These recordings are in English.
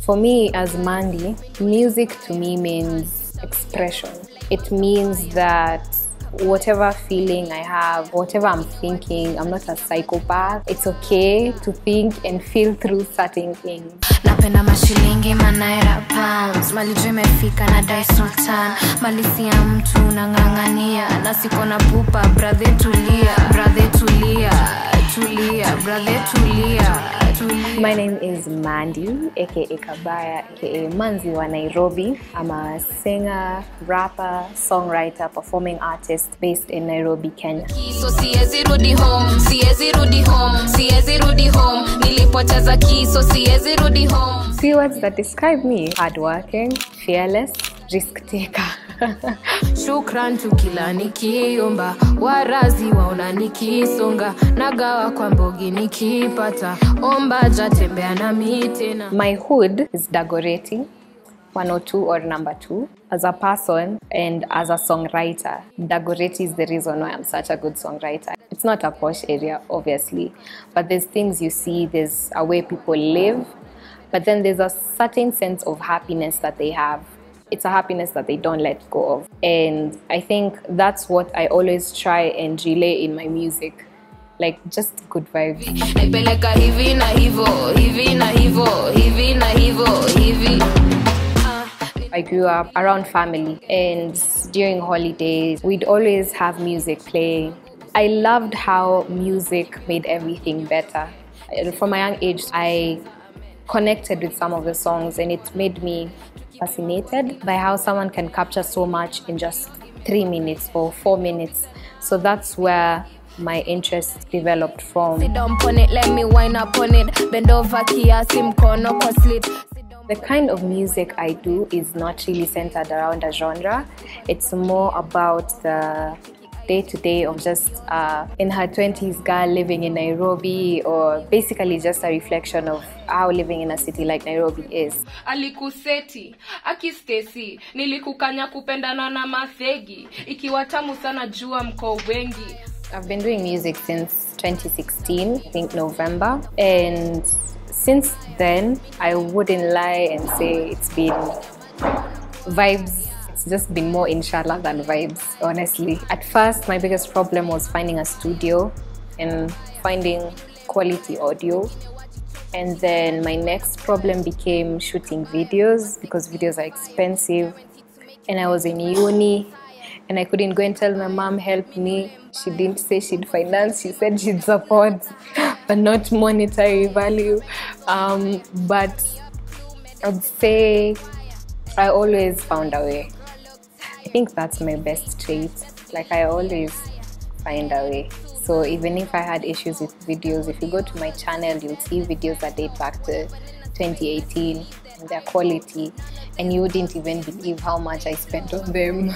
For me, as Maandy, music to me means expression. It means that whatever feeling I have, whatever I'm thinking, I'm not a psychopath. It's okay to think and feel through certain things. Napenda mashilingi manaira pounds, mali imefika na dai sultan, mali si ya mtu nang'ang'ania, na siko na pupa, brother tulia, brother tulia. My name is Maandy, aka Kabaya, aka Manzi wa Nairobi. I'm a singer, rapper, songwriter, performing artist based in Nairobi, Kenya. So siezi rudi home, nilipoteza kiso, siezi rudi home. Few words that describe me: hardworking, fearless, risk taker. Shukran tu kila nikiomba, warazi waona nikisonga, nagawa kwa mbogi nikipata, omba jatembea na mitena. My hood is Dagoretti, 102 or number 2. As a person and as a songwriter, Dagoretti is the reason why I'm such a good songwriter. It's not a posh area, obviously, but there's things you see, there's a way people live, but then there's a certain sense of happiness that they have. It's a happiness that they don't let go of. And I think that's what I always try and relay in my music. Like, just good vibes. I grew up around family, and during holidays, we'd always have music playing. I loved how music made everything better. From a young age, I connected with some of the songs, and it made me fascinated by how someone can capture so much in just 3 minutes or 4 minutes. So that's where my interest developed from. Sit down on it, let me wind up on it. Bend over kiasi mkono kwa slit. The kind of music I do is not really centered around a genre. It's more about the day-to-day of just in her 20s girl living in Nairobi, or basically just a reflection of how living in a city like Nairobi is. Alikuseti, akistesi, nilikukanya kupendana na mafegi, ikiwa tamu sana jua mko wengi. I've been doing music since 2016, I think November, and since then I wouldn't lie and say it's been vibes. It's just been more inshallah than vibes, honestly. At first, my biggest problem was finding a studio and finding quality audio. And then my next problem became shooting videos, because videos are expensive. And I was in uni, and I couldn't go and tell my mom, help me. She didn't say she'd finance, she said she'd support, but not monetary value. But I'd say I always found a way. I think that's my best trait. Like, I always find a way. So even if I had issues with videos, if you go to my channel, you'll see videos that date back to 2018 and their quality, and you wouldn't even believe how much I spent on them.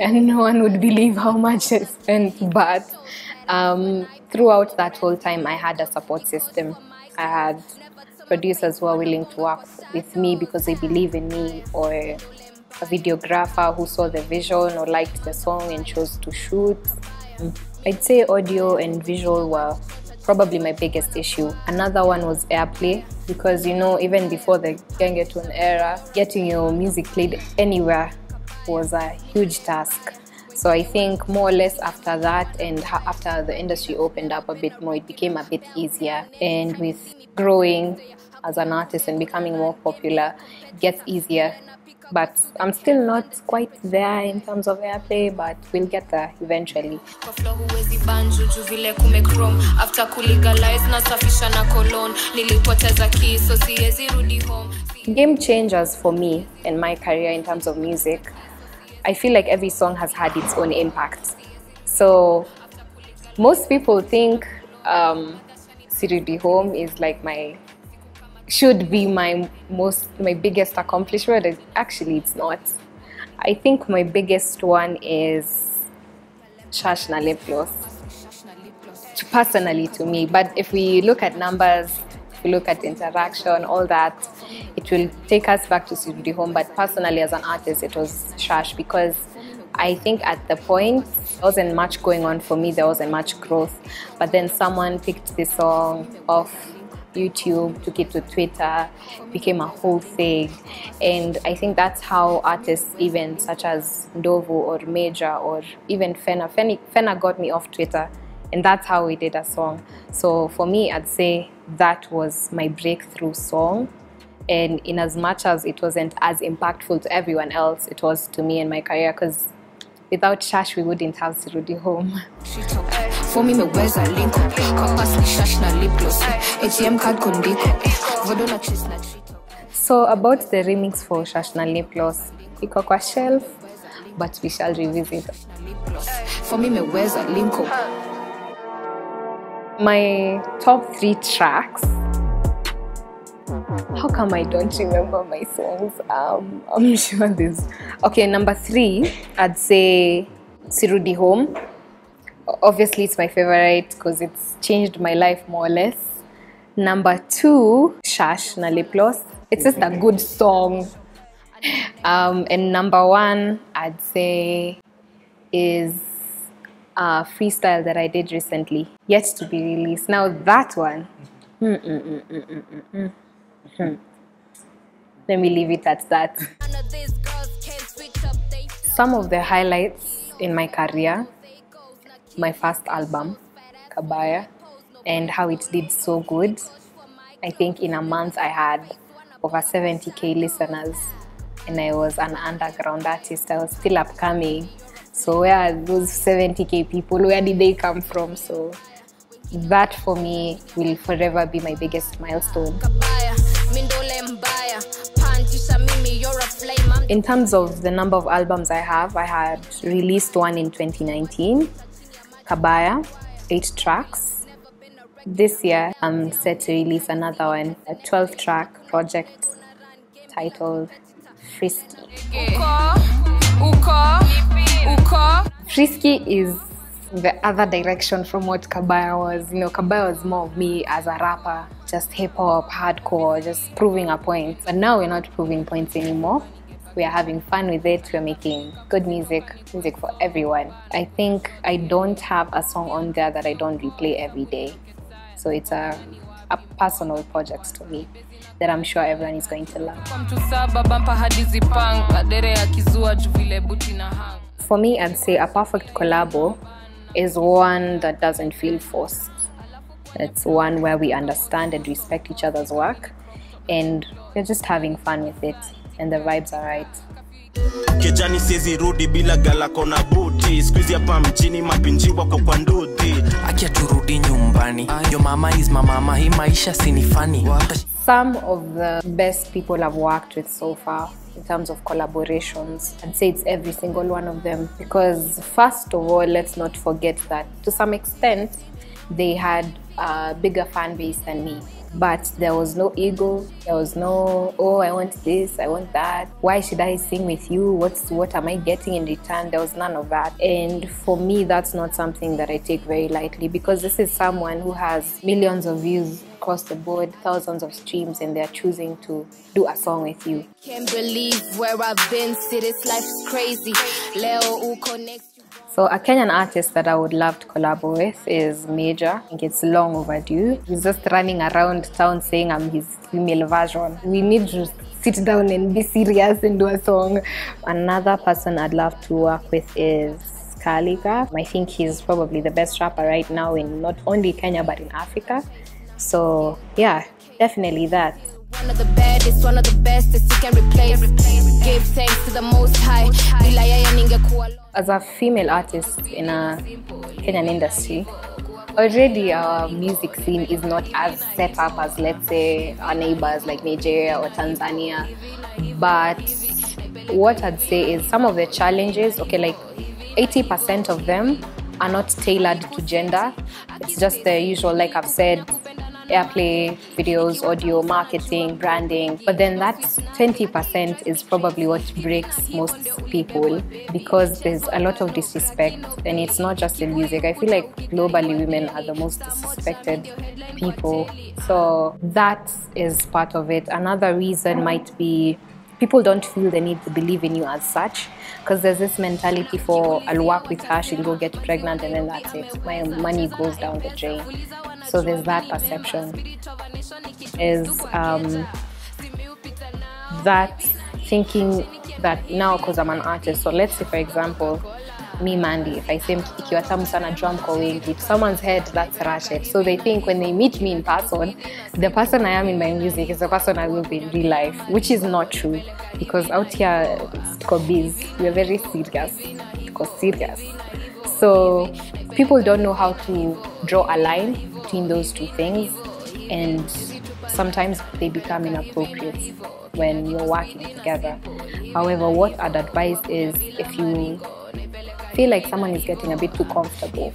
And no one would believe how much I spent. But throughout that whole time, I had a support system. I had producers who are willing to work with me because they believe in me, or a videographer who saw the vision or liked the song and chose to shoot. I'd say audio and visual were probably my biggest issue. Another one was airplay, because, you know, even before the Gengetone era, getting your music played anywhere was a huge task. So I think more or less after that, and after the industry opened up a bit more, it became a bit easier. And with growing as an artist and becoming more popular, it gets easier. But I'm still not quite there in terms of airplay, but we'll get there eventually. Game changers for me in my career in terms of music, I feel like every song has had its own impact. So most people think Sirudi Home is like should be my biggest accomplishment. Actually, it's not. I think my biggest one is Shash na Lip Gloss, personally to me. But if we look at numbers, if we look at interaction, all that, it will take us back to Sirudi Home. But personally, as an artist, it was Shash, because I think at the point, there wasn't much going on for me, there wasn't much growth. But then someone picked this song off YouTube, took it to Twitter, became a whole thing. And I think that's how artists even such as Ndovu or Major or even Fena got me off Twitter. And that's how we did a song. So for me, I'd say that was my breakthrough song. And in as much as it wasn't as impactful to everyone else, it was to me and my career, because without Shash, we wouldn't have Sirudi Home. For me, meweza linko Compass ni shash na lip gloss ATM card kundiko Vodona chase na chito. So about the remix for Shash na lip gloss, iko kwa shelf, but we shall revisit. For me, meweza linko. My top 3 tracks. How come I don't remember my songs? I'm sure this. Okay, number 3, I'd say Sirudi Home. Obviously, it's my favorite because it's changed my life more or less. Number 2, Shash na Lip Gloss. It's just a good song. And number 1, I'd say, is a freestyle that I did recently, yet to be released. Now that one, let me leave it at that. Some of the highlights in my career: my first album, Kabaya, and how it did so good. I think in a month I had over 70k listeners, and I was an underground artist. I was still upcoming. So where are those 70k people? Where did they come from? So that for me will forever be my biggest milestone. In terms of the number of albums I had released one in 2019, Kabaya, 8 tracks. This year I'm set to release another one, a 12-track project titled Frisky. Frisky is the other direction from what Kabaya was. You know, Kabaya was more of me as a rapper, just hip-hop, hardcore, just proving a point. But now we're not proving points anymore. We are having fun with it. We're making good music for everyone. I think I don't have a song on there that I don't replay every day. So it's a personal project to me that I'm sure everyone is going to love. For me, I'd say a perfect collabo is one that doesn't feel forced. It's one where we understand and respect each other's work, and we're just having fun with it, and the vibes are right. Kijani siezi rudi bila gala kona buti. Squeeze hapa mjini mapinji wako kwa ndudi. Akia turudi nyumbani. Your mama is my mama. Hii maisha sinifani. Some of the best people I've worked with so far in terms of collaborations, I'd say it's every single one of them. Because first of all, let's not forget that to some extent, they had a bigger fan base than me. But there was no ego, there was no, oh, I want this, I want that. Why should I sing with you? What am I getting in return? There was none of that. And for me, that's not something that I take very lightly, because this is someone who has millions of views across the board, thousands of streams, and they're choosing to do a song with you. Can't believe where I've been, see this life is crazy. Leo who connects. So a Kenyan artist that I would love to collab with is Major. I think it's long overdue. He's just running around town saying I'm his female version. We need to sit down and be serious and do a song. Another person I'd love to work with is Kalika. I think he's probably the best rapper right now in not only Kenya but in Africa. So yeah, definitely that. One of the baddest, one of the best that you can replace. Give thanks to the Most High. As a female artist in a Kenyan industry, already our music scene is not as set up as, let's say, our neighbors like Nigeria or Tanzania. But what I'd say is some of the challenges, okay, like 80% of them are not tailored to gender. It's just the usual, like I've said, airplay, videos, audio, marketing, branding. But then that 20% is probably what breaks most people, because there's a lot of disrespect, and it's not just in music. I feel like globally women are the most disrespected people. So that is part of it. Another reason might be people don't feel the need to believe in you as such, because there's this mentality for, I'll work with her, she'll go get pregnant, and then that's it. My money goes down the drain. So there's that perception. Is that thinking that now because I'm an artist, so let's say for example, me Maandy, if I say ikiwa tamu sana drum kwa wengi, to someone's head that's ratchet. So they think when they meet me in person, the person I am in my music is the person I will be in real life, which is not true, because out here biz, we're very serious. So people don't know how to draw a line between those two things, and sometimes they become inappropriate when you're working together. However, what I'd advise is, if you feel like someone is getting a bit too comfortable,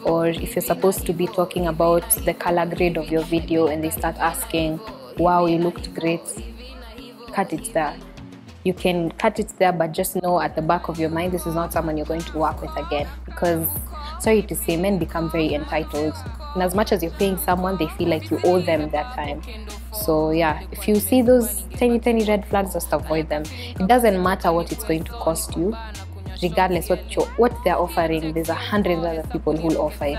or if you're supposed to be talking about the color grade of your video and they start asking, wow, you looked great, cut it there. You can cut it there, but just know at the back of your mind, this is not someone you're going to work with again. Because, sorry to say, men become very entitled. And as much as you're paying someone, they feel like you owe them their time. So yeah, if you see those tiny red flags, just avoid them. It doesn't matter what it's going to cost you. Regardless what they're offering, there's 100 other people who'll offer it.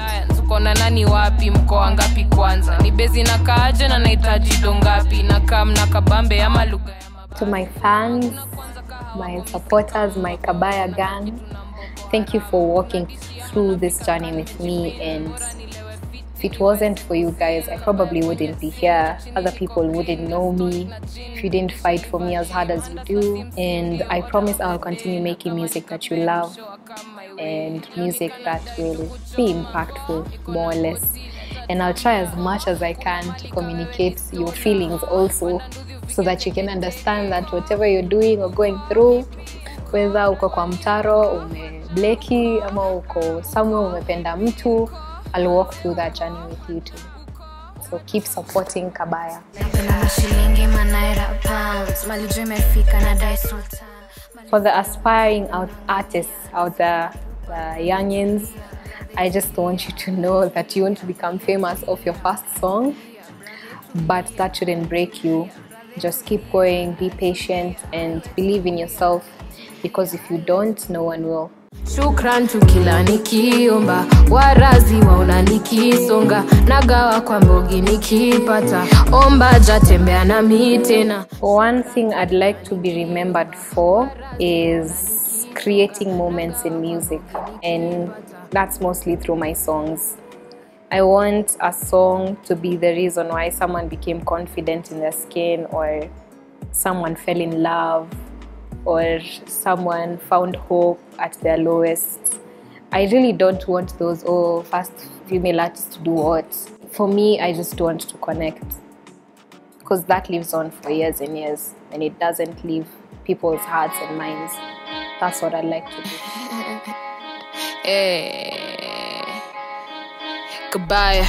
To my fans, my supporters, my Kabaya gang, thank you for walking through this journey with me. And if it wasn't for you guys, I probably wouldn't be here. Other people wouldn't know me if you didn't fight for me as hard as you do. And I promise I'll continue making music that you love, and music that will be impactful, more or less. And I'll try as much as I can to communicate your feelings also, so that you can understand that whatever you're doing or going through, whether uko kwa mtaro, umebleki, ama uko somewhere umependa mtu, I'll walk through that journey with you too. So keep supporting Kabaya. For the aspiring artists out there, the youngins, I just want you to know that you want to become famous off your first song, but that shouldn't break you. Just keep going, be patient, and believe in yourself, because if you don't, no one will. Shukran tu kila nikiomba, warazi waona nikisonga, nagawa kwa mbogi nikipata, omba jatembea na mi tena. One thing I'd like to be remembered for is creating moments in music, and that's mostly through my songs. I want a song to be the reason why someone became confident in their skin, or someone fell in love, or someone found hope at their lowest. I really don't want those, first female artists to do what. For me, I just want to connect, because that lives on for years and years, and it doesn't leave people's hearts and minds. That's what I'd like to do. Kabaya.